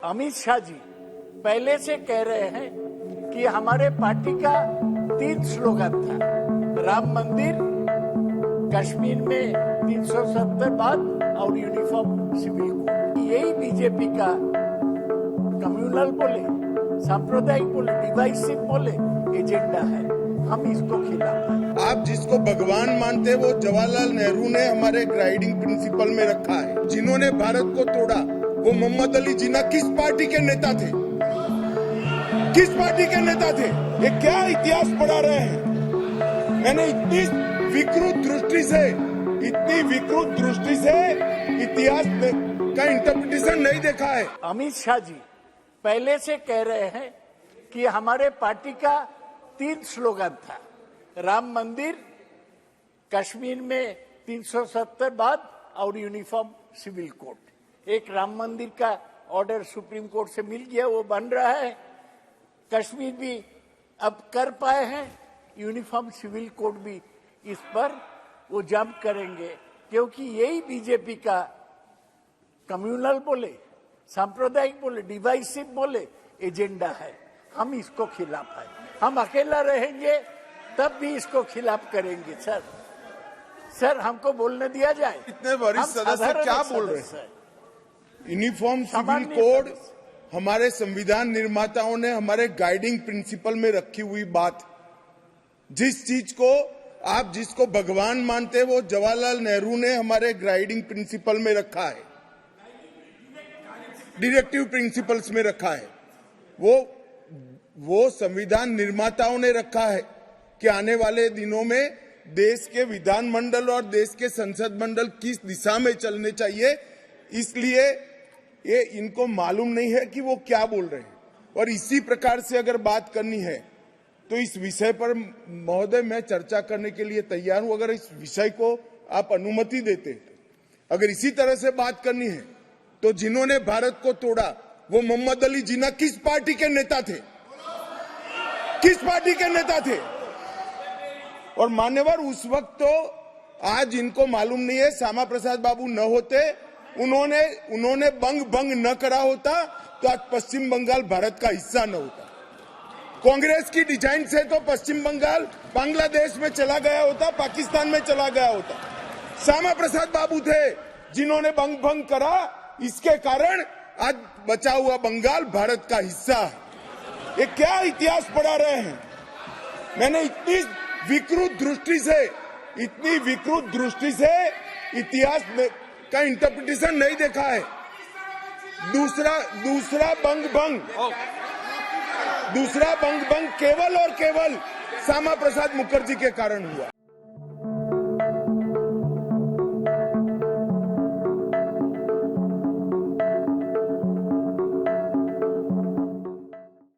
अमित शाह जी पहले से कह रहे हैं कि हमारे पार्टी का 3 स्लोगन था, राम मंदिर, कश्मीर में 370 बात और यूनिफॉर्म सिविल कोड। यही बीजेपी का कम्युनल बोले, सांप्रदायिक बोले, डिवाइसिव बोले एजेंडा है। हम इसको खिलाफ हैं। आप जिसको भगवान मानते वो जवाहरलाल नेहरू ने हमारे गाइडिंग प्रिंसिपल में रखा है। जिन्होंने भारत को तोड़ा वो मोहम्मद अली जिन्ना किस पार्टी के नेता थे? किस पार्टी के नेता थे? ये क्या इतिहास पढ़ा रहे हैं? मैंने इतनी विकृत दृष्टि से इतिहास का इंटरप्रिटेशन नहीं देखा है। अमित शाह जी पहले से कह रहे हैं कि हमारे पार्टी का 3 स्लोगन था, राम मंदिर, कश्मीर में 370 बात और यूनिफॉर्म सिविल कोड। एक राम मंदिर का ऑर्डर सुप्रीम कोर्ट से मिल गया, वो बन रहा है। कश्मीर भी अब कर पाए हैं, यूनिफॉर्म सिविल कोड भी इस पर वो जंप करेंगे, क्योंकि यही बीजेपी का कम्युनल बोले, सांप्रदायिक बोले, डिवाइसिव बोले एजेंडा है। हम इसको खिलाफ है। हम अकेला रहेंगे तब भी इसको खिलाफ करेंगे। सर हमको बोलने दिया जाए। इतने वरिष्ठ सदस्य क्या बोल रहे हैं? यूनिफॉर्म सिविल कोड हमारे संविधान निर्माताओं ने हमारे गाइडिंग प्रिंसिपल में रखी हुई बात। जिस चीज को आप जिसको भगवान मानते वो जवाहरलाल नेहरू ने हमारे गाइडिंग प्रिंसिपल में रखा है, डायरेक्टिव प्रिंसिपल्स में रखा है। वो संविधान निर्माताओं ने रखा है कि आने वाले दिनों में देश के विधानमंडल और देश के संसद मंडल किस दिशा में चलने चाहिए। इसलिए ये इनको मालूम नहीं है कि वो क्या बोल रहे हैं। और इसी प्रकार से अगर बात करनी है तो इस विषय पर महोदय मैं चर्चा करने के लिए तैयार हूं, अगर इस विषय को आप अनुमति देते। अगर इसी तरह से बात करनी है तो जिन्होंने भारत को तोड़ा वो मोहम्मद अली जिन्ना किस पार्टी के नेता थे? किस पार्टी के नेता थे? और मान्यवर उस वक्त तो, आज इनको मालूम नहीं है, श्यामा प्रसाद बाबू न होते, उन्होंने बंग न करा होता तो आज पश्चिम बंगाल भारत का हिस्सा न होता। कांग्रेस की डिजाइन से तो पश्चिम बंगाल बांग्लादेश में चला गया होता, पाकिस्तान में चला गया होता। श्यामा प्रसाद बाबू थे जिन्होंने बंग करा, इसके कारण आज बचा हुआ बंगाल भारत का हिस्सा है। ये क्या इतिहास पढ़ा रहे हैं? मैंने इतनी विकृत दृष्टि से इतिहास का इंटरप्रिटेशन नहीं देखा है। दूसरा बंग केवल और केवल श्यामा प्रसाद मुखर्जी के कारण हुआ।